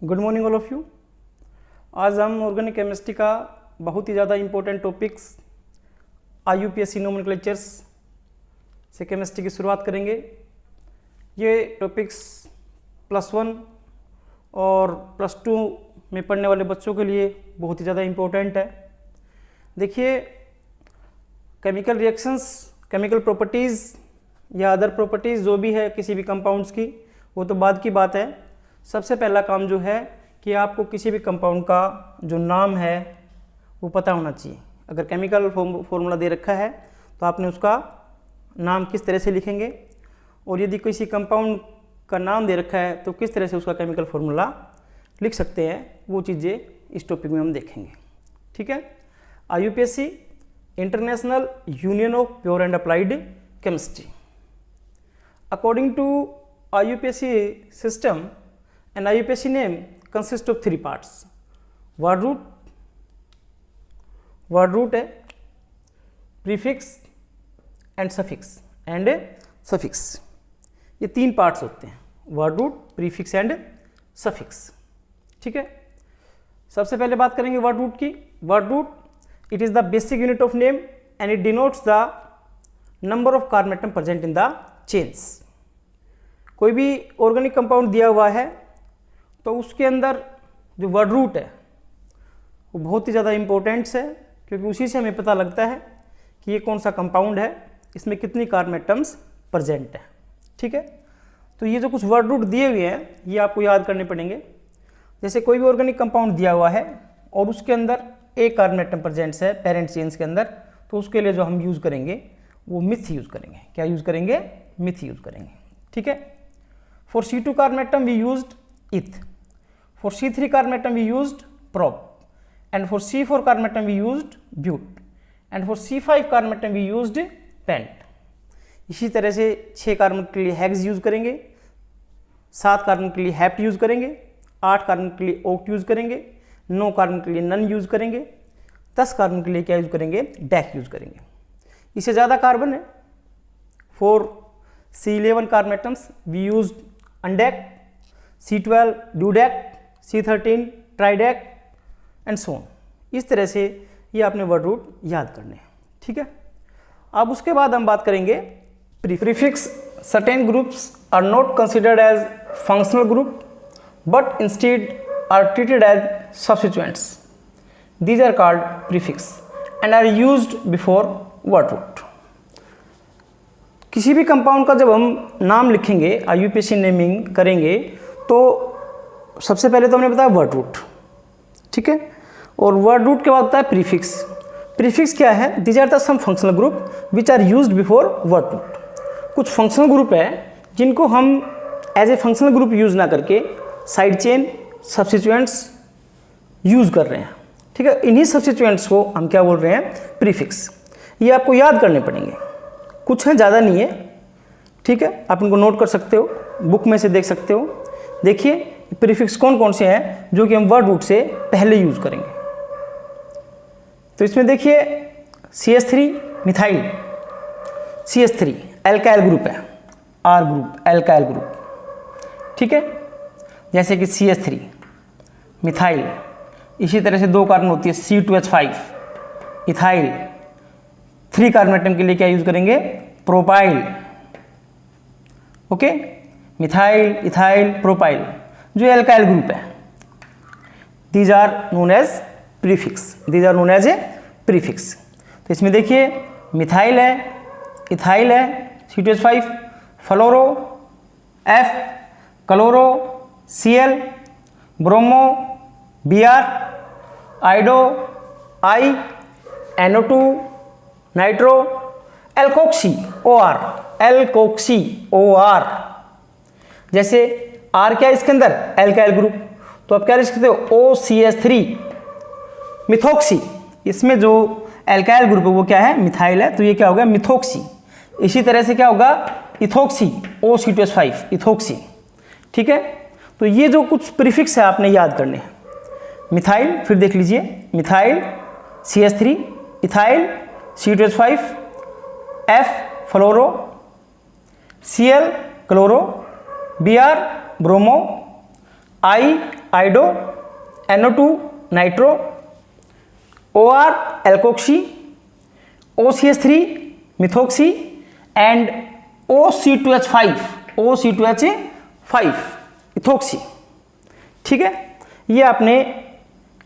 Good morning all of you. आज हम organic chemistry का बहुत ही ज़्यादा इम्पोर्टेंट टॉपिक्स IUPAC नोमेनक्लेचर्स से केमिस्ट्री की शुरुआत करेंगे। ये टॉपिक्स +1 और +2 में पढ़ने वाले बच्चों के लिए बहुत ही ज़्यादा इम्पोर्टेंट है। देखिए, केमिकल रिएक्शंस, केमिकल प्रॉपर्टीज़ या अदर प्रॉपर्टीज़ जो भी है किसी भी कंपाउंड्स की, वो तो बाद की बात है। सबसे पहला काम जो है कि आपको किसी भी कंपाउंड का जो नाम है वो पता होना चाहिए। अगर केमिकल फॉर्मूला दे रखा है तो आपने उसका नाम किस तरह से लिखेंगे, और यदि किसी कंपाउंड का नाम दे रखा है तो किस तरह से उसका केमिकल फॉर्मूला लिख सकते हैं, वो चीज़ें इस टॉपिक में हम देखेंगे। ठीक है। IUPAC international union of pure and applied chemistry. According to IUPAC system, an IUPAC name consists of 3 parts: word root है, prefix and suffix। ये 3 पार्ट्स होते हैं, word root, prefix and suffix। ठीक है। सबसे पहले बात करेंगे word root की। word root, it is the basic unit of name and it denotes the number of carbon atom present in the chains। कोई भी ऑर्गेनिक कंपाउंड दिया हुआ है तो उसके अंदर जो वर्ड रूट है वो बहुत ही ज़्यादा इम्पोर्टेंट्स है, क्योंकि उसी से हमें पता लगता है कि ये कौन सा कंपाउंड है, इसमें कितनी कार्बन एटम्स प्रेजेंट है। ठीक है। तो ये जो कुछ वर्ड रूट दिए हुए हैं ये आपको याद करने पड़ेंगे। जैसे कोई भी ऑर्गेनिक कंपाउंड दिया हुआ है और उसके अंदर एक कार्बन एटम प्रेजेंट्स है पेरेंट चेन्स के अंदर, तो उसके लिए जो हम यूज़ करेंगे वो मिथ यूज़ करेंगे। क्या यूज़ करेंगे? मिथ यूज़ करेंगे। ठीक है। For C2 carbon atom we used eth, for C3 carbon atom we used prop, and for C4 carbon atom we used but, and for C5 carbon atom we used pent। इसी तरह से 6 carbon के लिए hex use करेंगे, 7 carbon के लिए hept use करेंगे, 8 carbon के लिए ओक्ट यूज़ करेंगे, 9 कार्बन के लिए नन यूज़ करेंगे, 10 कार्बन के लिए क्या यूज़ करेंगे? डैक यूज़ करेंगे। इससे ज़्यादा कार्बन है। For C11 carbon atoms we used undec, C12 dodec, C13 tridec and so on. इस तरह से ये आपने वर्ड रूट याद करने हैं। ठीक है। अब उसके बाद हम बात करेंगे prefix. Certain groups are not considered as functional group but instead are treated as substituents. These are called prefix and are used before word root. किसी भी कंपाउंड का जब हम नाम लिखेंगे, IUPAC नेमिंग करेंगे, तो सबसे पहले तो हमने बताया वर्ड रूट। ठीक है। और वर्ड रूट के बाद होता है प्रीफिक्स। प्रीफिक्स क्या है? These are the some functional group which are used before word root. कुछ फंक्शनल ग्रुप है जिनको हम as a functional group use ना करके साइड चेन सब्स्टिट्यूएंट्स यूज़ कर रहे हैं। ठीक है। इन्हीं सब्स्टिट्यूएंट्स को हम क्या बोल रहे हैं? प्रीफिक्स। ये आपको याद करने पड़ेंगे, कुछ हैं, ज़्यादा नहीं है। ठीक है। आप इनको नोट कर सकते हो, बुक में से देख सकते हो। देखिए प्रीफिक्स कौन कौन से हैं जो कि हम वर्ड रूट से पहले यूज़ करेंगे। तो इसमें देखिए CH3 methyl, CH3 alkyl group है, R ग्रुप एल्काइल ग्रुप। ठीक है। जैसे कि CH3 मिथाइल, इसी तरह से 2 कार्बन होती है C2H5 इथाइल। 3 कार्बन एटम के लिए क्या यूज करेंगे? Propyl. Okay. Methyl, ethyl, propyl जो एल्काइल ग्रुप है, these are known as prefix. These are known as a prefix. तो इसमें देखिए मिथाइल है, इथाइल है, C2H5, fluoro, F, chloro, Cl, bromo, Br, आइडो, I, NO2, nitro, alkoxy, OR, alkoxy OR। जैसे R क्या है इसके अंदर? एल्काइल ग्रुप, तो आप क्या लिख सकते हो? OCH3 methoxy. इसमें जो एल्काइल ग्रुप है वो क्या है? मिथाइल है, तो ये क्या होगा? मिथोक्सी। इसी तरह से क्या होगा? Ethoxy, OC2H5 ethoxy. ठीक है। तो ये जो कुछ प्रीफिक्स है आपने याद करने हैं। मिथाइल, फिर देख लीजिए methyl, CH3 ethyl, C2H5, F fluoro, Cl chloro, Br bromo, I आइडो, NO2 nitro, OR alkoxy, OCH3 methoxy and OC2H5 ethoxy. ठीक है, ये आपने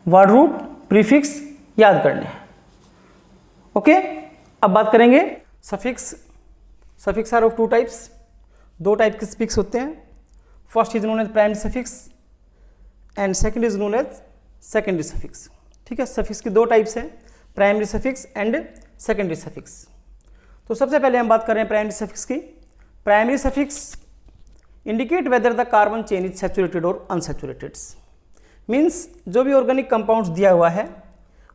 वर्ड रूट प्रीफिक्स याद करने हैं। ओके, अब बात करेंगे suffix. Suffix are of two types, दो टाइप के सफिक्स होते हैं। First is known as primary suffix and second is known as secondary suffix. ठीक है, सफिक्स की दो टाइप्स हैं, primary suffix and secondary suffix. तो सबसे पहले हम बात कर रहे हैं प्राइमरी सफिक्स की। Primary suffix indicate whether the carbon chain is saturated और अनसैचुरेटेड। मीन्स जो भी ऑर्गेनिक कंपाउंड्स दिया हुआ है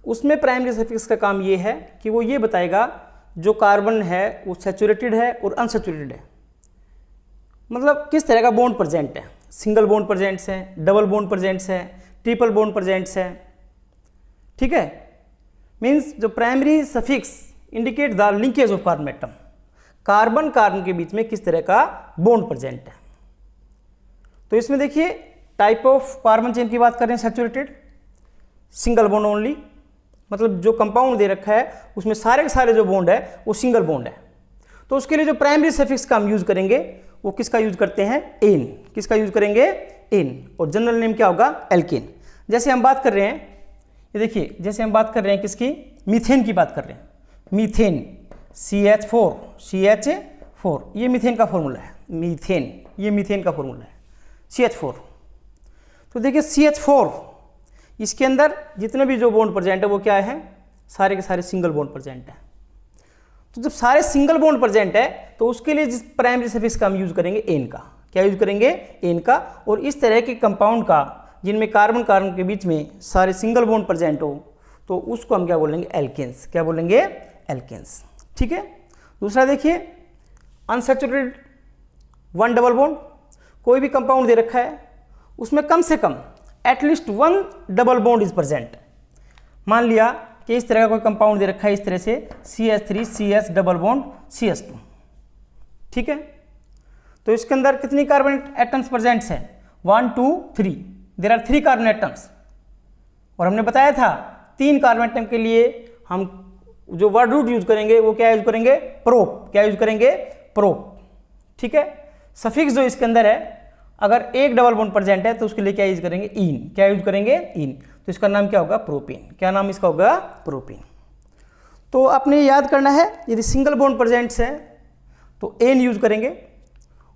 उसमें प्राइमरी सफिक्स का काम ये है कि वो ये बताएगा जो कार्बन है वो सैचुरेटेड है और अनसैचुरेटेड है, मतलब किस तरह का बॉन्ड प्रेजेंट है। सिंगल बॉन्ड प्रेजेंट्स है, डबल बॉन्ड प्रेजेंट्स है, ट्रिपल बॉन्ड प्रेजेंट्स है। ठीक है, मीन्स जो primary suffix indicate the linkage of carbon atom, carbon carbon के बीच में किस तरह का बॉन्ड प्रेजेंट है। तो इसमें देखिए टाइप ऑफ कार्बन चेन की बात कर रहे हैं, सैचुरेटेड, सिंगल बॉन्ड ओनली, मतलब जो कंपाउंड दे रखा है उसमें सारे के सारे जो बॉन्ड है वो सिंगल बॉन्ड है। तो उसके लिए जो प्राइमरी सफिक्स का हम यूज करेंगे वो किसका यूज करते हैं, एन। किसका यूज करेंगे, एन। और जनरल नेम क्या होगा, एल्केन। जैसे हम बात कर रहे हैं, ये देखिए, जैसे हम बात कर रहे हैं किसकी, मीथेन की बात कर रहे हैं। मीथेन CH4, ये मीथेन का फॉर्मूला है। मीथेन, ये मीथेन का फॉर्मूला है CH4। तो देखिए CH4, इसके अंदर जितने भी जो बॉन्ड प्रेजेंट है वो क्या है, सारे के सारे सिंगल बॉन्ड प्रेजेंट है। तो जब सारे सिंगल बॉन्ड प्रेजेंट है तो उसके लिए जिस प्राइमरी सफिक्स का हम यूज करेंगे एन का, क्या यूज करेंगे, एन का। और इस तरह के कंपाउंड का जिनमें कार्बन कार्बन के बीच में सारे सिंगल बॉन्ड प्रेजेंट हो तो उसको हम क्या बोलेंगे, एल्केन्स। क्या बोलेंगे, एल्केन्स। ठीक है, दूसरा देखिए अनसैचुरेटेड वन डबल बॉन्ड, कोई भी कंपाउंड दे रखा है उसमें कम से कम at least one double bond is present. मान लिया कि इस तरह का कोई कंपाउंड दे रखा है, इस तरह से CH3 CS double bond CH2। ठीक है, तो इसके अंदर कितनी कार्बन एटम्स प्रेजेंट्स हैं, 1 2 3, देयर आर 3 कार्बन एटम्स। और हमने बताया था 3 कार्बन एटम के लिए हम जो वर्ड रूट यूज करेंगे वो क्या यूज करेंगे, प्रोप। क्या यूज करेंगे, प्रोप। ठीक है, सफिक्स जो इसके अंदर है अगर एक डबल बॉन्ड प्रेजेंट है तो उसके लिए क्या यूज करेंगे, इन। क्या यूज करेंगे, इन। तो इसका नाम क्या होगा, प्रोपीन। क्या नाम इसका होगा, प्रोपीन। तो आपने याद करना है, यदि सिंगल बॉन्ड प्रेजेंट्स है तो एन यूज करेंगे,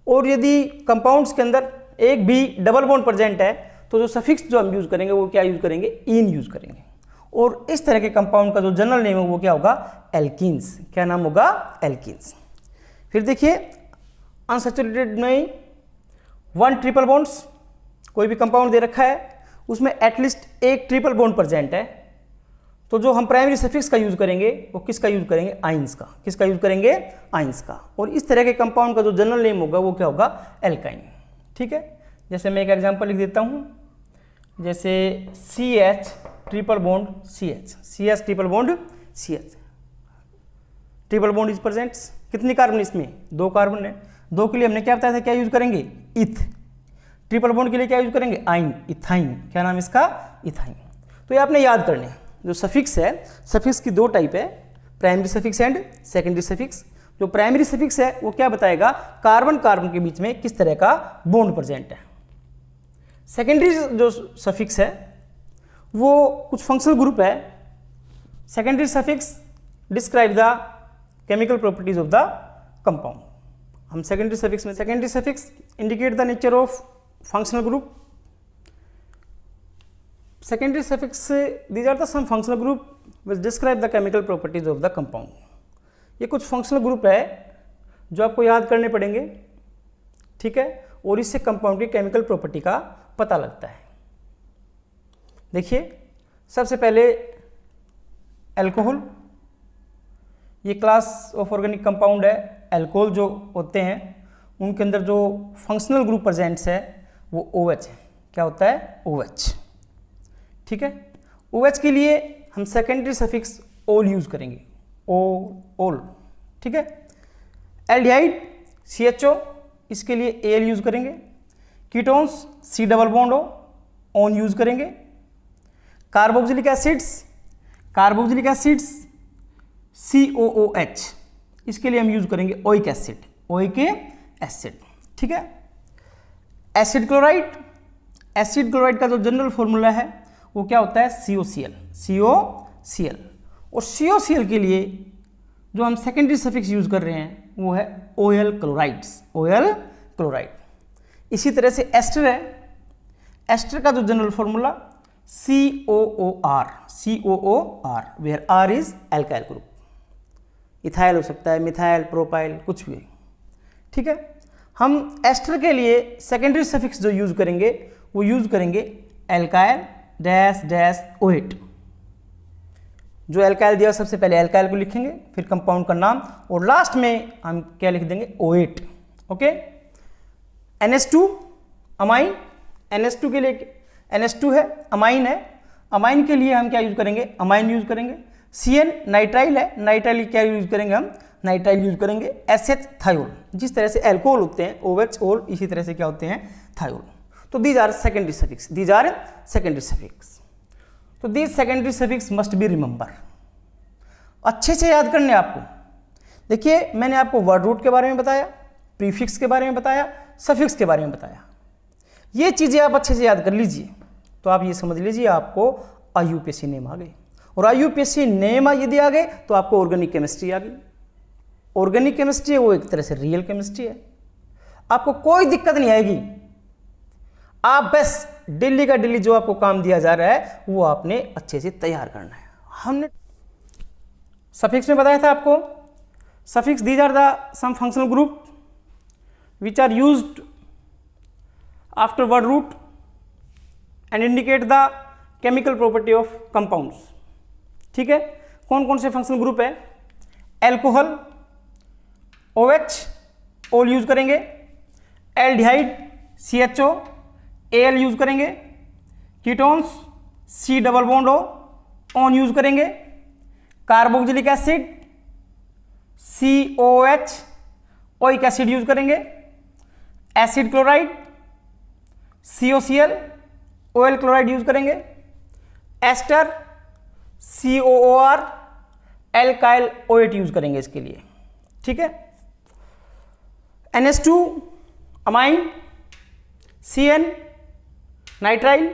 और यदि कंपाउंड्स के अंदर एक भी डबल बॉन्ड प्रेजेंट है तो जो सफिक्स जो हम यूज करेंगे वो क्या यूज करेंगे, इन यूज करेंगे। और इस तरह के कंपाउंड का जो जनरल नेम है वो क्या होगा, एल्कीन्स। क्या नाम होगा, एल्कीन्स। फिर देखिए अनसैचुरेटेड में 1 ट्रिपल बॉन्ड्स, कोई भी कंपाउंड दे रखा है उसमें एटलीस्ट एक ट्रिपल बॉन्ड प्रेजेंट है, तो जो हम प्राइमरी सफिक्स का यूज करेंगे वो किसका यूज करेंगे, आइंस का। किसका यूज करेंगे, आइंस का। और इस तरह के कंपाउंड का जो जनरल नेम होगा वो क्या होगा, एल्काइन। ठीक है, जैसे मैं एक एग्जांपल लिख देता हूं, जैसे CH triple bond CH triple bond CH, triple bond is present. कितनी कार्बन इसमें, 2 कार्बन है। 2 के लिए हमने क्या बताया था, क्या यूज करेंगे, इथ। ट्रिपल बॉन्ड के लिए क्या यूज करेंगे, आइन, इथाइन। क्या नाम इसका, इथाइन। तो ये आपने याद करने, जो सफिक्स है, सफिक्स की 2 टाइप है, primary suffix and secondary suffix. जो प्राइमरी सफिक्स है वो क्या बताएगा, कार्बन कार्बन के बीच में किस तरह का बॉन्ड प्रेजेंट है। सेकेंडरी जो सफिक्स है वो कुछ फंक्शनल ग्रुप है। Secondary suffix describe the chemical properties of the compound. हम सेकेंडरी सफिक्स में, secondary suffix indicate the nature of functional group. Secondary suffix, these are the some functional group which describe the chemical properties of the compound. ये कुछ functional group है जो आपको याद करने पड़ेंगे। ठीक है, और इससे कंपाउंड की केमिकल प्रॉपर्टी का पता लगता है। देखिए सबसे पहले अल्कोहल, ये क्लास ऑफ ऑर्गेनिक कंपाउंड है। अल्कोहल जो होते हैं उनके अंदर जो फंक्शनल ग्रुप प्रेजेंट्स है वो OH है। क्या होता है, OH। ठीक है, OH के लिए हम सेकेंडरी सफिक्स ओल यूज करेंगे, ओल। ठीक है, एल्डिहाइड CHO, इसके लिए AL यूज करेंगे। Ketones C double bond O, one use करेंगे। कार्बोक्सिलिक एसिड्स COOH, इसके लिए हम यूज करेंगे ओइक एसिड। ठीक है। एसिड क्लोराइड का जो जनरल फॉर्मूला है वो क्या होता है, COCl। और COCl के लिए जो हम सेकेंडरी सफिक्स यूज कर रहे हैं वो है OL क्लोराइड। इसी तरह से एस्टर है, एस्टर का जो general formula COOR, where R is alkyl group. Ethyl हो सकता है, मिथाइल, प्रोपाइल, कुछ भी। ठीक है। हम एस्टर के लिए सेकेंडरी सफिक्स जो यूज करेंगे वो यूज करेंगे एल्काइल -OH। जो एल्काइल दिया सबसे पहले एल्काइल को लिखेंगे, फिर कंपाउंड का नाम, और लास्ट में हम क्या लिख देंगे, OH। Okay. NH2 amine, NH2 के लिए NH2 है, अमाइन है, अमाइन के लिए हम क्या यूज करेंगे, अमाइन यूज करेंगे। CN नाइट्राइल है, नाइट्राइल क्या यूज करेंगे हम, नाइट्राइल यूज करेंगे। SH थायोल, जिस तरह से एल्कोहल होते हैं OH और इसी तरह से क्या होते हैं, थायोल। तो दीज आर सेकेंडरी सफिक्स, तो these secondary suffix must be remember. अच्छे से याद करने आपको। देखिए मैंने आपको वर्ड रूट के बारे में बताया, प्रीफिक्स के बारे में बताया, सफिक्स के बारे में बताया। ये चीज़ें आप अच्छे से याद कर लीजिए तो आप ये समझ लीजिए आपको IUPAC नेम आ गए। और IUPAC नेम यदि आ गए तो आपको ऑर्गेनिक केमिस्ट्री आ गई। ऑर्गेनिक केमिस्ट्री है वो एक तरह से रियल केमिस्ट्री है, आपको कोई दिक्कत नहीं आएगी। आप बस डेली का डेली जो आपको काम दिया जा रहा है वो आपने अच्छे से तैयार करना है। हमने सफिक्स में बताया था आपको, suffix these are the some functional group which are used after word root and indicate the chemical property of compounds। ठीक है। कौन कौन से फंक्शनल ग्रुप है, एल्कोहल OH ऑल यूज करेंगे, एल्डिहाइड CHO Al यूज करेंगे, ketones C double bond O one use करेंगे, carboxylic acid COOH oic acid use करेंगे, acid chloride COCl OL chloride use करेंगे, ester COOR alkyl OH use करेंगे इसके लिए। ठीक है। NH2 amine, CN nitrile,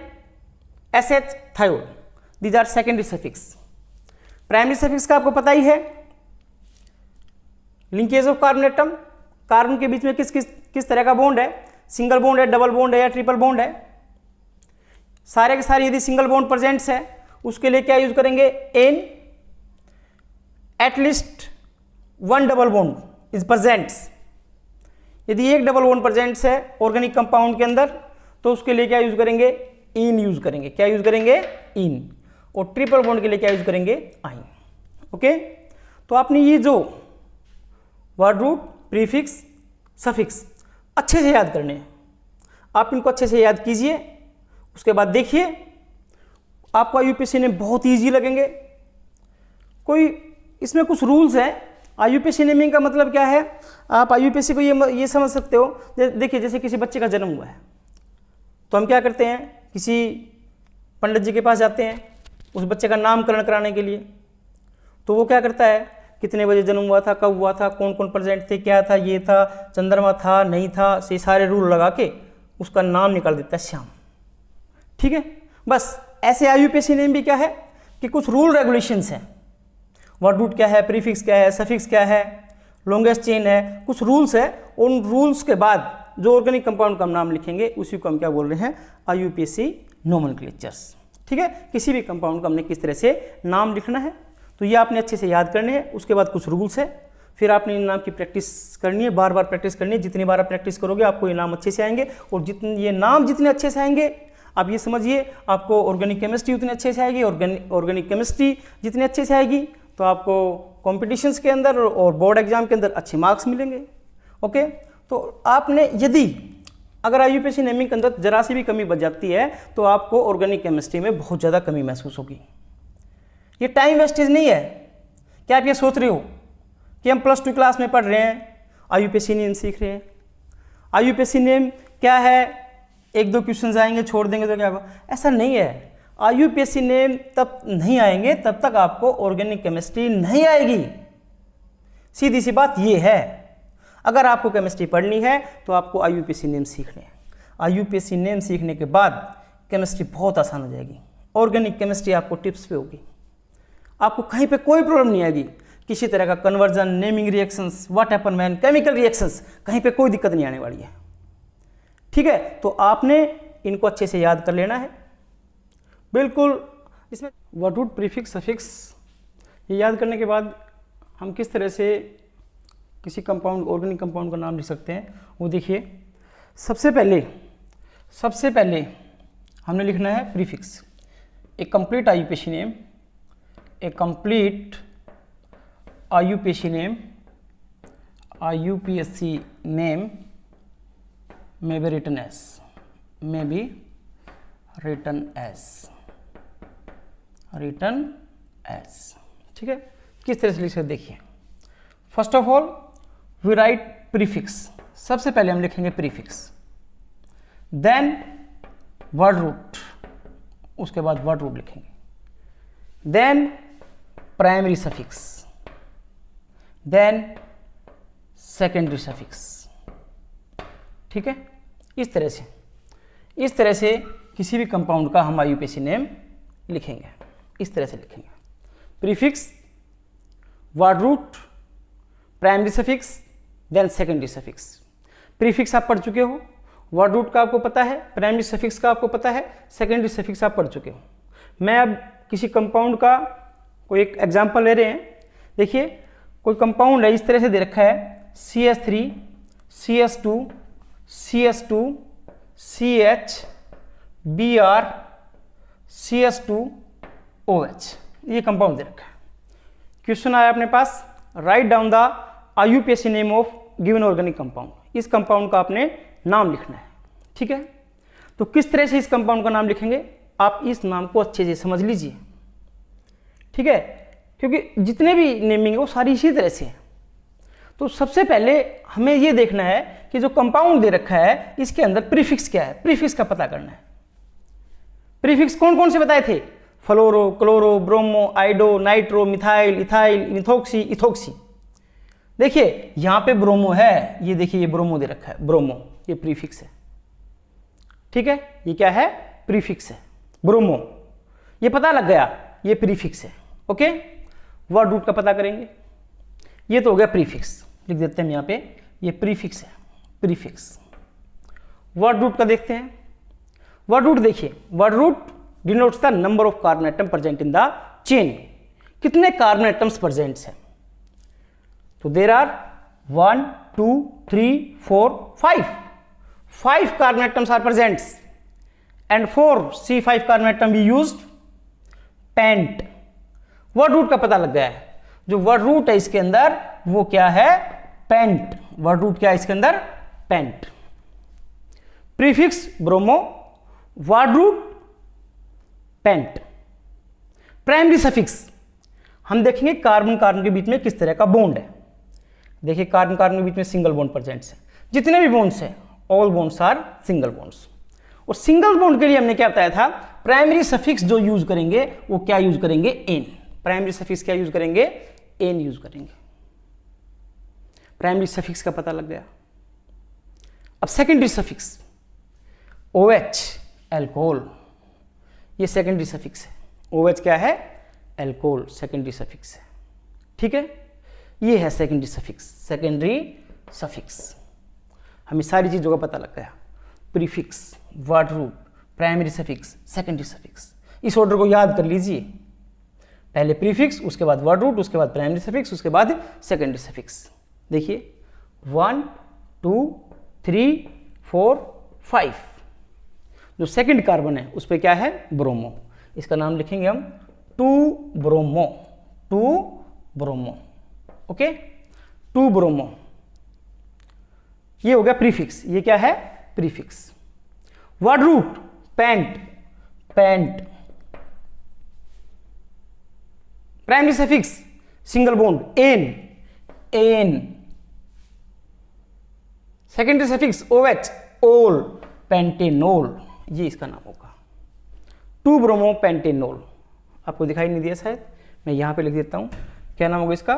SH thiol, these are secondary suffix. Primary suffix का आपको पता ही है, linkage of carbon atom, carbon के बीच में किस तरह का बॉन्ड है, सिंगल बॉन्ड है, डबल बॉन्ड है या ट्रिपल बॉन्ड है। सारे के सारे यदि सिंगल बॉन्ड प्रेजेंट्स है उसके लिए क्या यूज करेंगे, ene, at least one double bond is presents. यदि एक डबल बॉन्ड प्रेजेंट्स है ऑर्गेनिक कंपाउंड के अंदर तो उसके लिए क्या यूज करेंगे, इन यूज करेंगे। क्या यूज करेंगे, इन। और ट्रिपल बॉन्ड के लिए क्या यूज करेंगे, आइन। ओके। तो आपने ये जो वर्ड रूट, प्रीफिक्स, सफिक्स अच्छे से याद करने हैं, आप इनको अच्छे से याद कीजिए। उसके बाद देखिए आपको IUPAC ने बहुत ईजी लगेंगे। कोई इसमें कुछ रूल्स हैं। IUPAC नेमिंग का मतलब क्या है, आप IUPAC को ये समझ सकते हो। देखिए जैसे किसी बच्चे का जन्म हुआ है तो हम क्या करते हैं, किसी पंडित जी के पास जाते हैं उस बच्चे का नामकरण कराने के लिए। तो वो क्या करता है, कितने बजे जन्म हुआ था, कब हुआ था, कौन कौन प्रेजेंट थे, क्या था, ये था, चंद्रमा था, नहीं था, से सारे रूल लगा के उसका नाम निकाल देता है श्याम। ठीक है। बस ऐसे IUPAC नेम भी क्या है कि कुछ रूल रेगुलेशंस हैं। वर्ड रूट क्या है, प्रीफिक्स क्या है, सफिक्स क्या है, लॉन्गेस्ट चेन है, कुछ रूल्स है। उन रूल्स के बाद जो ऑर्गेनिक कंपाउंड का हम नाम लिखेंगे उसी को हम क्या बोल रहे हैं, IUPAC नोमेनक्लेचर्स। ठीक है। किसी भी कंपाउंड का हमने किस तरह से नाम लिखना है तो ये आपने अच्छे से याद करने हैं। उसके बाद कुछ रूल्स है, फिर आपने इन नाम की प्रैक्टिस करनी है, बार बार प्रैक्टिस करनी है। जितनी बार आप प्रैक्टिस करोगे आपको ये नाम अच्छे से आएंगे, और ये नाम जितने अच्छे से आएंगे आप ये समझिए आपको ऑर्गेनिक केमिस्ट्री उतनी अच्छे से आएगी। ऑर्गेनिक केमिस्ट्री जितनी अच्छे से आएगी तो आपको कॉम्पिटिशन्स के अंदर और बोर्ड एग्जाम के अंदर अच्छे मार्क्स मिलेंगे। ओके। तो आपने यदि अगर IUPAC नेमिंग के अंदर जरा सी भी कमी बच जाती है तो आपको ऑर्गेनिक केमिस्ट्री में बहुत ज़्यादा कमी महसूस होगी। ये टाइम वेस्टेज नहीं है। क्या आप ये सोच रहे हो कि हम +2 क्लास में पढ़ रहे हैं, IUPAC नेम सीख रहे हैं। IUPAC नेम क्या है 1-2 क्वेश्चन आएंगे छोड़ देंगे तो क्या होगा, ऐसा नहीं है। IUPAC नेम तब नहीं आएंगे तब तक आपको ऑर्गेनिक केमिस्ट्री नहीं आएगी, सीधी सी बात ये है। अगर आपको केमिस्ट्री पढ़नी है तो आपको IUPAC नेम सीखने हैं। IUPAC नेम सीखने के बाद केमिस्ट्री बहुत आसान हो जाएगी। ऑर्गेनिक केमिस्ट्री आपको टिप्स पे होगी, आपको कहीं पे कोई प्रॉब्लम नहीं आएगी। किसी तरह का conversion, naming reactions, what happen when, chemical reactions, कहीं पे कोई दिक्कत नहीं आने वाली है। ठीक है, तो आपने इनको अच्छे से याद कर लेना है बिल्कुल। इसमें वर्ड रूट, प्रीफिक्स, सफिक्स ये याद करने के बाद हम किस तरह से किसी कंपाउंड, ऑर्गेनिक कंपाउंड का नाम लिख सकते हैं वो देखिए। सबसे पहले हमने लिखना है prefix. A complete IUPAC name, A complete IUPAC name, IUPAC name may be written as, ठीक है। किस तरह से लिख सकते देखिए। First of all we write prefix, सबसे पहले हम लिखेंगे प्रीफिक्स, देन वर्ड रूट, उसके बाद वर्ड रूट लिखेंगे, then primary suffix, then secondary suffix. ठीक है, इस तरह से किसी भी कंपाउंड का हम IUPAC नेम लिखेंगे, इस तरह से लिखेंगे। Prefix, word root, primary suffix, then secondary suffix. Prefix आप पढ़ चुके हो, वर्ड रूट का आपको पता है, प्राइमरी सफिक्स का आपको पता है, सेकेंडरी सफिक्स आप पढ़ चुके हो। मैं अब किसी कंपाउंड का कोई एक एग्जांपल ले रहे हैं। देखिए कोई कंपाउंड है, इस तरह से दे रखा है CH3 CS2 CS2 CH Br CS2 OH, ये कंपाउंड दे रखा है। क्वेश्चन आया अपने पास, write down the IUPAC name of given organic compound. इस कंपाउंड का आपने नाम लिखना है। ठीक है, तो किस तरह से इस कंपाउंड का नाम लिखेंगे, आप इस नाम को अच्छे से समझ लीजिए। ठीक है, क्योंकि जितने भी नेमिंग है वो सारी इसी तरह से है। तो सबसे पहले हमें ये देखना है कि जो कंपाउंड दे रखा है इसके अंदर प्रीफिक्स क्या है, प्रीफिक्स का पता करना है। प्रीफिक्स कौन कौन से बताए थे, fluoro, chloro, bromo, iodo, nitro, methyl, ethyl, methoxy, ethoxy. देखिए यहां पे ब्रोमो है, ये देखिए ये ब्रोमो दे रखा है, ब्रोमो ये प्रीफिक्स है। ठीक है, ये क्या है, प्रीफिक्स है, ब्रोमो, ये पता लग गया ये प्रीफिक्स है। ओके, वर्ड रूट का पता करेंगे, ये तो हो गया प्रीफिक्स, लिख देते हैं यहां पे, ये प्रीफिक्स है, प्रीफिक्स। वर्ड रूट का देखते हैं। वर्ड रूट देखिए, word root denotes the number of carbon atom present in the chain, कितने कार्बन एटम्स प्रेजेंट है। तो there are 1 2 3 4 5 carbon atoms are present and for C5 carbon atom we used pent. Word root का पता लग गया है, जो word root है इसके अंदर वो क्या है, पेंट। वर्ड रूट क्या है इसके अंदर, pent. Prefix bromo, word root pent. Primary suffix हम देखेंगे कार्बन कार्बन के बीच में किस तरह का बॉन्ड है। देखिए कार्बन कार्बन के बीच में सिंगल बॉन्ड प्रेजेंट है, जितने भी बॉन्ड्स हैं all bonds are single bonds. और सिंगल बॉन्ड के लिए हमने क्या बताया था, प्राइमरी सफिक्स जो यूज करेंगे वो क्या यूज करेंगे, एन। प्राइमरी सफिक्स क्या यूज करेंगे, एन यूज करेंगे। प्राइमरी सफिक्स का पता लग गया। अब सेकेंडरी सफिक्स, OH अल्कोहल, ये सेकेंडरी सफिक्स है। OH क्या है, अल्कोहल, सेकेंडरी सफिक्स है। ठीक है, ये है सेकेंडरी सफिक्स, सेकेंडरी सफिक्स। हमें सारी चीजों का पता लग गया, prefix, word root, primary suffix, secondary suffix. इस ऑर्डर को याद कर लीजिए, पहले प्रीफिक्स, उसके बाद वर्ड रूट, उसके बाद प्राइमरी सफिक्स, उसके बाद सेकेंडरी सफिक्स। देखिए 1 2 3 4 5, जो सेकंड कार्बन है उस पर क्या है, ब्रोमो। इसका नाम लिखेंगे हम 2 ब्रोमो, 2 ब्रोमो। ओके, 2 ब्रोमो, ये हो गया प्रीफिक्स। ये क्या है, prefix. Word root pent, pent. Primary suffix single bond ene, ene. Secondary suffix OH, ol. पेंटेनोल, ये इसका नाम होगा, 2-ब्रोमोपेंटेनोल। आपको दिखाई नहीं दिया शायद, मैं यहाँ पे लिख देता हूँ, क्या नाम होगा इसका,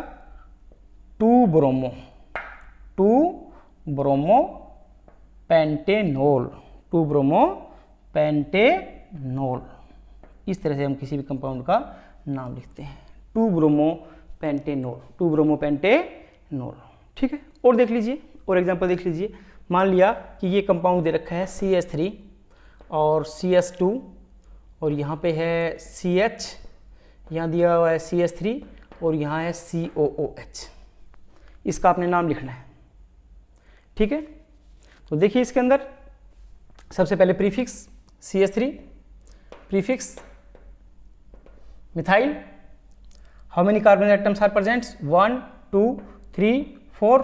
2-ब्रोमोपेंटेनोल, 2-ब्रोमोपेंटेनोल। इस तरह से हम किसी भी कंपाउंड का नाम लिखते हैं, 2-ब्रोमोपेंटेनोल, 2-ब्रोमोपेंटेनोल। ठीक है, और देख लीजिए, और एग्जांपल देख लीजिए। मान लिया कि ये कंपाउंड दे रखा है CH3 और CH2, और यहाँ पे है CH, यहाँ दिया हुआ है CH3 और यहाँ है COOH। इसका आपने नाम लिखना है। ठीक है, तो देखिए इसके अंदर सबसे पहले prefix CH3, prefix methyl, how many carbon atoms are presents, 1 2 3 4,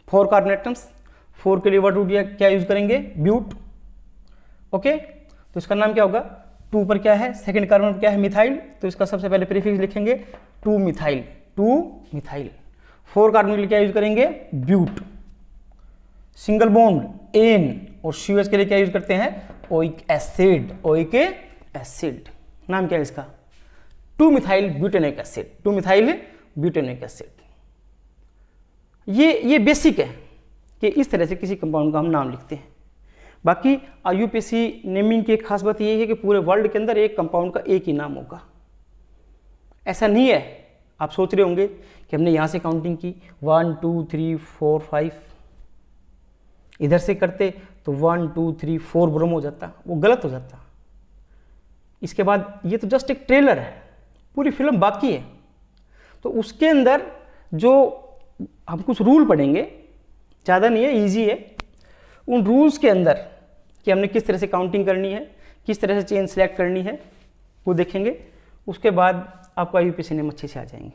4 carbon atoms. 4 के लिए वर्ड रूट क्या यूज करेंगे, ब्यूट। ओके, तो इसका नाम क्या होगा, 2 पर क्या है, सेकंड कार्बन पर क्या है, मिथाइल, तो इसका सबसे पहले प्रीफिक्स लिखेंगे 2 मिथाइल, 2 मिथाइल। 4 कार्बन के लिए क्या यूज करेंगे, ब्यूट। सिंगल बॉन्ड एन, और COH के लिए क्या यूज करते हैं, ओइक एसिड, ओइक एसिड। नाम क्या है इसका, 2 मिथाइल ब्यूटेनिक एसिड, 2 मिथाइल ब्यूटेनिक एसिड। ये बेसिक है कि इस तरह से किसी कंपाउंड का हम नाम लिखते हैं। बाकी IUPAC नेमिंग की एक खास बात ये है कि पूरे वर्ल्ड के अंदर एक कंपाउंड का एक ही नाम होगा। ऐसा नहीं है, आप सोच रहे होंगे कि हमने यहाँ से काउंटिंग की 1 2 3 4 5, इधर से करते तो 1 2 3 4 ब्रोमो हो जाता, वो गलत हो जाता। इसके बाद ये तो जस्ट एक ट्रेलर है, पूरी फिल्म बाकी है। तो उसके अंदर जो हम कुछ रूल पढ़ेंगे, ज़्यादा नहीं है, इजी है। उन रूल्स के अंदर कि हमने किस तरह से काउंटिंग करनी है, किस तरह से चेन सेलेक्ट करनी है, वो देखेंगे। उसके बाद आपको IUPAC नेम अच्छे से आ जाएंगे।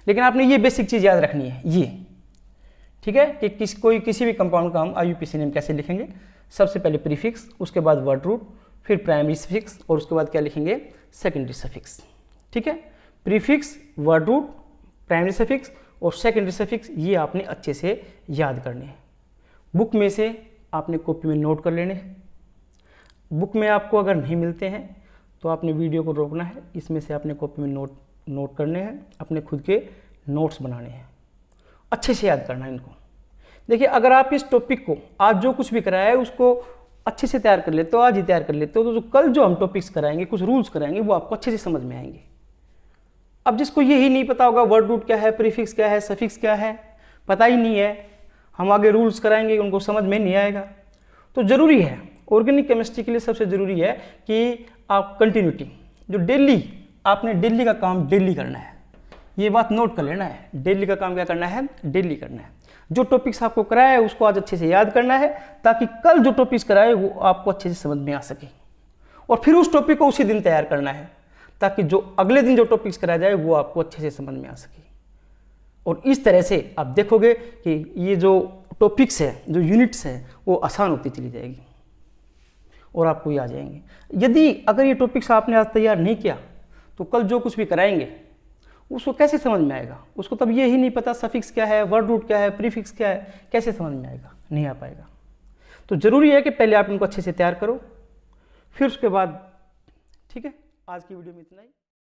लेकिन आपने ये बेसिक चीज़ याद रखनी है, ये ठीक है कि किसी भी कंपाउंड का हम IUPAC नेम कैसे लिखेंगे। सबसे पहले प्रीफिक्स, उसके बाद वर्ड रूट, फिर प्राइमरी सफिक्स, और उसके बाद क्या लिखेंगे, सेकेंडरी सफिक्स। ठीक है, prefix, word root, primary suffix और सेकेंडरी सफिक्स, ये आपने अच्छे से याद करने हैं। बुक में से आपने कॉपी में नोट कर लेने हैं। बुक में आपको अगर नहीं मिलते हैं तो आपने वीडियो को रोकना है, इसमें से आपने कॉपी में नोट करने हैं, अपने खुद के नोट्स बनाने हैं, अच्छे से याद करना है इनको। देखिए, अगर आप इस टॉपिक को आज जो कुछ भी कराया है उसको अच्छे से तैयार कर लेते हो, आज ही तैयार कर लेते हो, तो जो कल जो हम टॉपिक्स कराएंगे, कुछ रूल्स कराएंगे, वो आपको अच्छे से समझ में आएंगे। अब जिसको यही नहीं पता होगा वर्ड रूट क्या है, प्रीफिक्स क्या है, सफिक्स क्या है, पता ही नहीं है, हम आगे रूल्स कराएंगे उनको समझ में नहीं आएगा। तो ज़रूरी है, ऑर्गेनिक केमिस्ट्री के लिए सबसे ज़रूरी है कि आप कंटिन्यूटी, जो डेली आपने डेली का काम डेली करना है, ये बात नोट कर लेना है। डेली का काम क्या करना है, डेली करना है। जो टॉपिक्स आपको कराया है उसको आज अच्छे से याद करना है, ताकि कल जो टॉपिक्स कराए वो आपको अच्छे से समझ में आ सके, और फिर उस टॉपिक को उसी दिन तैयार करना है, ताकि जो अगले दिन जो टॉपिक्स कराया जाए वो आपको अच्छे से समझ में आ सके। और इस तरह से आप देखोगे कि ये जो टॉपिक्स है, जो यूनिट्स हैं, वो आसान होती चली जाएगी और आपको ये आ जाएंगे। यदि अगर ये टॉपिक्स आपने आज तैयार नहीं किया तो कल जो कुछ भी कराएंगे उसको कैसे समझ में आएगा, उसको तब ये ही नहीं पता सफिक्स क्या है, वर्ड रूट क्या है, प्रीफिक्स क्या है, कैसे समझ में आएगा, नहीं आ पाएगा। तो ज़रूरी है कि पहले आप इनको अच्छे से तैयार करो, फिर उसके बाद। ठीक है, आज की वीडियो में इतना ही।